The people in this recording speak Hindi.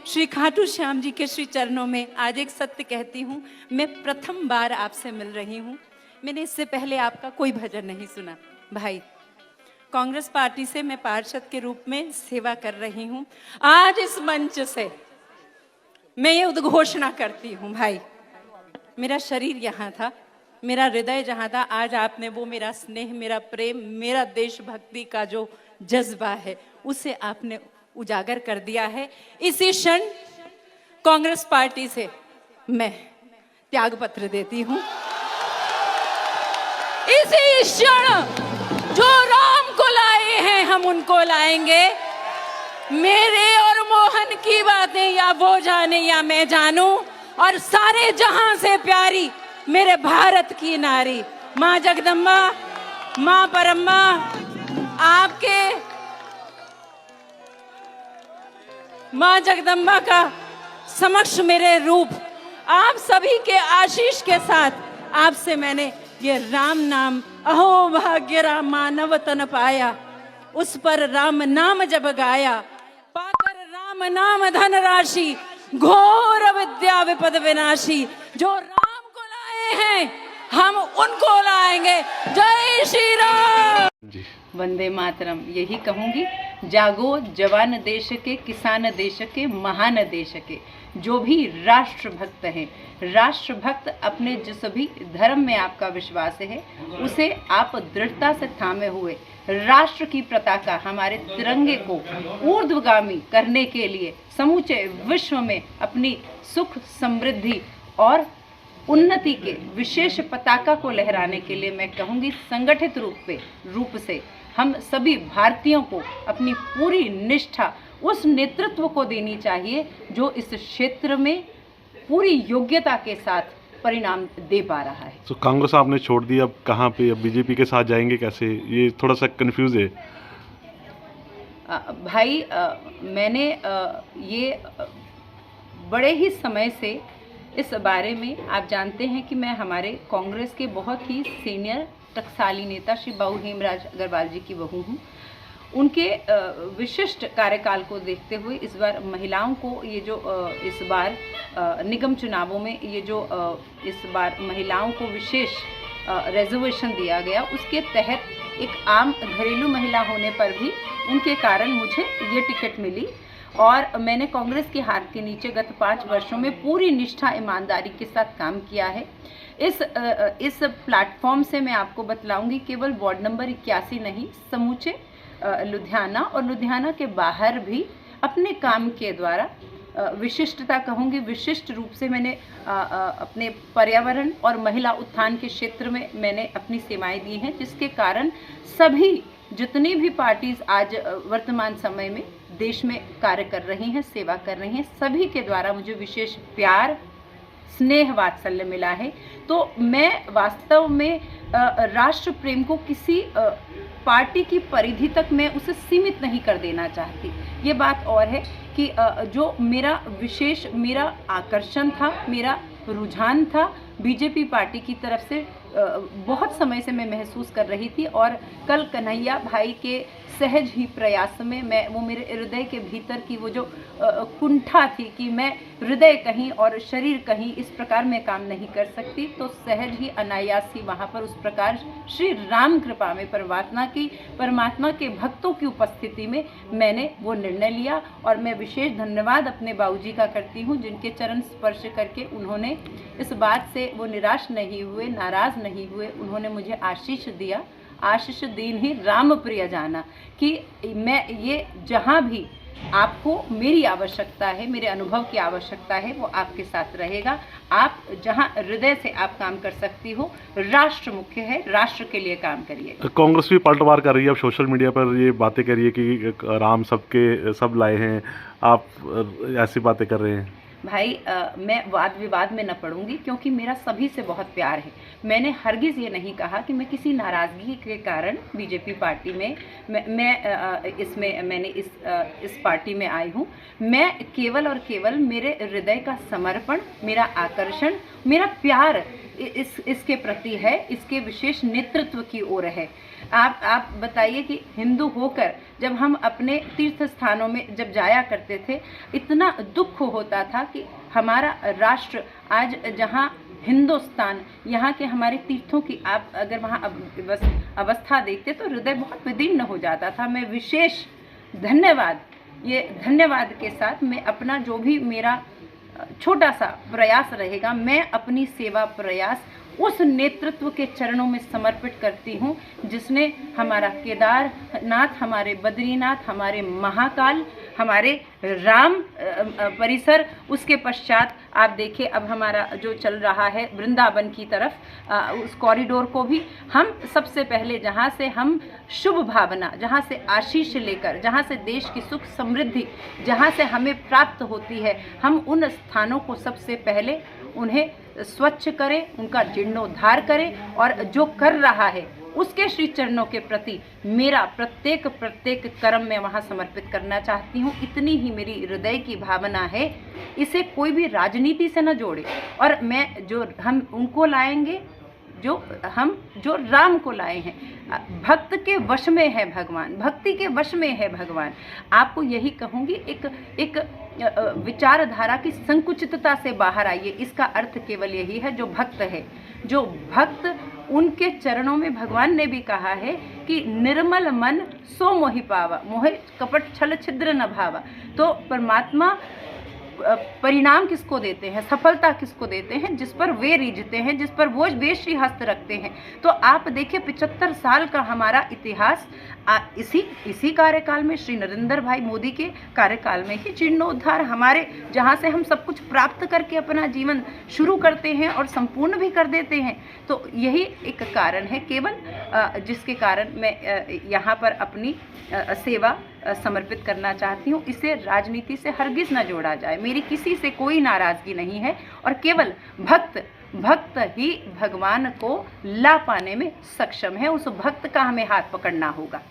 श्री खाटू श्याम जी के श्री चरणों में आज एक सत्य कहती हूँ। मैं प्रथम बार आपसे मिल रही हूँ। मैंने इससे पहले आपका कोई भजन नहीं सुना। भाई, कांग्रेस पार्टी से मैं पार्षद के रूप में सेवा कर रही हूँ। आज इस मंच से मैं ये उद्घोषणा करती हूँ, भाई, मेरा शरीर यहाँ था, मेरा हृदय जहाँ था, आज आपने वो मेरा स्नेह, मेरा प्रेम, मेरा देशभक्ति का जो जज्बा है उसे आपने उजागर कर दिया है। इसी क्षण कांग्रेस पार्टी से मैं त्याग पत्र देती हूँ। इसी क्षण जो राम को लाए हैं हम उनको लाएंगे। मेरे और मोहन की बातें या वो जाने या मैं जानूं, और सारे जहां से प्यारी मेरे भारत की नारी माँ जगदम्बा, माँ परम्मा, आपके माँ जगदम्बा का समक्ष मेरे रूप आप सभी के आशीष के साथ आपसे मैंने ये राम नाम, अहो भाग्य राम मानव तन पाया, उस पर राम नाम जब गाया, पाकर राम नाम धन राशि, घोर विद्या विपद विनाशी। जो राम को लाए हैं हम उनको लाएंगे। जय श्री राम। वंदे मातरम। यही कहूंगी, जागो जवान देश के, किसान देश के, महान देश के। जो भी राष्ट्रभक्त हैं, राष्ट्रभक्त अपने जिस भी धर्म में आपका विश्वास है उसे आप दृढ़ता से थामे हुए राष्ट्र की पताका, हमारे तिरंगे को ऊर्ध्वगामी करने के लिए समूचे विश्व में अपनी सुख समृद्धि और उन्नति के विशेष पताका को लहराने के लिए मैं कहूँगी संगठित रूप से हम सभी भारतीयों को अपनी पूरी निष्ठा उस नेतृत्व को देनी चाहिए जो इस क्षेत्र में पूरी योग्यता के साथ परिणाम दे पा रहा है। तो कांग्रेस आपने छोड़ दी, अब कहाँ पे, अब बीजेपी के साथ जाएंगे कैसे? ये थोड़ा सा कंफ्यूज है। भाई, मैंने ये बड़े ही समय से इस बारे में, आप जानते हैं कि मैं हमारे कांग्रेस के बहुत ही सीनियर टकसाली नेता श्री बाबू हेमराज अग्रवाल जी की बहू हूँ। उनके विशिष्ट कार्यकाल को देखते हुए इस बार महिलाओं को ये जो इस बार निगम चुनावों में ये जो इस बार महिलाओं को विशेष रिजर्वेशन दिया गया, उसके तहत एक आम घरेलू महिला होने पर भी उनके कारण मुझे ये टिकट मिली। और मैंने कांग्रेस की हाथ के नीचे गत 5 वर्षों में पूरी निष्ठा ईमानदारी के साथ काम किया है। इस प्लेटफॉर्म से मैं आपको बतलाऊंगी, केवल वार्ड नंबर 81 नहीं, समूचे लुधियाना और लुधियाना के बाहर भी अपने काम के द्वारा विशिष्टता कहूँगी, विशिष्ट रूप से मैंने अपने पर्यावरण और महिला उत्थान के क्षेत्र में मैंने अपनी सेवाएं दी हैं, जिसके कारण सभी जितनी भी पार्टीज आज वर्तमान समय में देश में कार्य कर रही हैं, सेवा कर रही हैं, सभी के द्वारा मुझे विशेष प्यार, स्नेह, वात्सल्य मिला है। तो मैं वास्तव में राष्ट्र प्रेम को किसी पार्टी की परिधि तक मैं उसे सीमित नहीं कर देना चाहती। ये बात और है कि जो मेरा आकर्षण था, मेरा रुझान था बीजेपी पार्टी की तरफ से, बहुत समय से मैं महसूस कर रही थी। और कल कन्हैया भाई के सहज ही प्रयास में वो मेरे हृदय के भीतर की वो जो कुंठा थी कि मैं हृदय कहीं और शरीर कहीं इस प्रकार में काम नहीं कर सकती, तो सहज ही अनायास ही वहाँ पर उस प्रकार श्री राम कृपा में परमात्मा के भक्तों की उपस्थिति में मैंने वो निर्णय लिया। और मैं विशेष धन्यवाद अपने बाबूजी का करती हूँ, जिनके चरण स्पर्श करके उन्होंने इस बात से वो निराश नहीं हुए, नाराज़ नहीं हुए। उन्होंने मुझे आशीष दिया, आशीष दीन ही राम प्रिय जाना, कि मैं ये जहाँ भी आपको मेरी आवश्यकता है, मेरे अनुभव की आवश्यकता है, वो आपके साथ रहेगा। आप जहाँ हृदय से आप काम कर सकती हो, राष्ट्र मुख्य है, राष्ट्र के लिए काम करिए। कांग्रेस भी पलटवार कर रही है, अब सोशल मीडिया पर ये बातें कर रही है कि राम सब लाए हैं, आप ऐसी बातें कर रहे हैं। भाई, मैं वाद विवाद में न पड़ूंगी, क्योंकि मेरा सभी से बहुत प्यार है। मैंने हरगिज़ ये नहीं कहा कि मैं किसी नाराज़गी के कारण बीजेपी पार्टी में मैंने इस पार्टी में आई हूँ। मैं केवल और केवल मेरे हृदय का समर्पण, मेरा आकर्षण, मेरा प्यार इसके प्रति है, इसके विशेष नेतृत्व की ओर है। आप बताइए कि हिंदू होकर जब हम अपने तीर्थ स्थानों में जब जाया करते थे, इतना दुख होता था कि हमारा राष्ट्र आज जहाँ हिंदुस्तान, यहाँ के हमारे तीर्थों की आप अगर वहाँ अवस्था देखते तो हृदय बहुत विदीर्ण हो जाता था। मैं विशेष धन्यवाद के साथ मैं अपना जो भी मेरा छोटा सा प्रयास रहेगा, मैं अपनी सेवा प्रयास उस नेतृत्व के चरणों में समर्पित करती हूँ जिसने हमारा केदारनाथ, हमारे बद्रीनाथ, हमारे महाकाल, हमारे राम परिसर, उसके पश्चात आप देखिए अब हमारा जो चल रहा है वृंदावन की तरफ, उस कॉरिडोर को भी हम सबसे पहले जहाँ से हम शुभ भावना, जहाँ से आशीष लेकर, जहाँ से देश की सुख समृद्धि जहाँ से हमें प्राप्त होती है, हम उन स्थानों को सबसे पहले उन्हें स्वच्छ करें, उनका जीर्णोद्धार करें और जो कर रहा है उसके श्री चरणों के प्रति मेरा प्रत्येक कर्म मैं वहाँ समर्पित करना चाहती हूँ। इतनी ही मेरी हृदय की भावना है। इसे कोई भी राजनीति से न जोड़े और मैं जो हम उनको लाएंगे जो राम को लाए हैं। भक्त के वश में है भगवान, भक्ति के वश में है भगवान। आपको यही कहूँगी, एक विचारधारा की संकुचितता से बाहर आइए। इसका अर्थ केवल यही है, जो भक्त है, जो भक्त, उनके चरणों में भगवान ने भी कहा है कि निर्मल मन सो मोहि पावा, मोहि कपट छल छिद्र न भावा। तो परमात्मा परिणाम किसको देते हैं, सफलता किसको देते हैं? जिस पर वे रिझते हैं, जिस पर वो बेश्री हस्त रखते हैं। तो आप देखिए 75 साल का हमारा इतिहास इसी कार्यकाल में, श्री नरेंद्र भाई मोदी के कार्यकाल में ही जीर्णोद्धार हमारे, जहाँ से हम सब कुछ प्राप्त करके अपना जीवन शुरू करते हैं और संपूर्ण भी कर देते हैं। तो यही एक कारण है केवल, जिसके कारण मैं यहाँ पर अपनी सेवा समर्पित करना चाहती हूँ। इसे राजनीति से हरगिज़ न जोड़ा जाए। मेरी किसी से कोई नाराज़गी नहीं है और केवल भक्त ही भगवान को ला पाने में सक्षम है। उस भक्त का हमें हाथ पकड़ना होगा।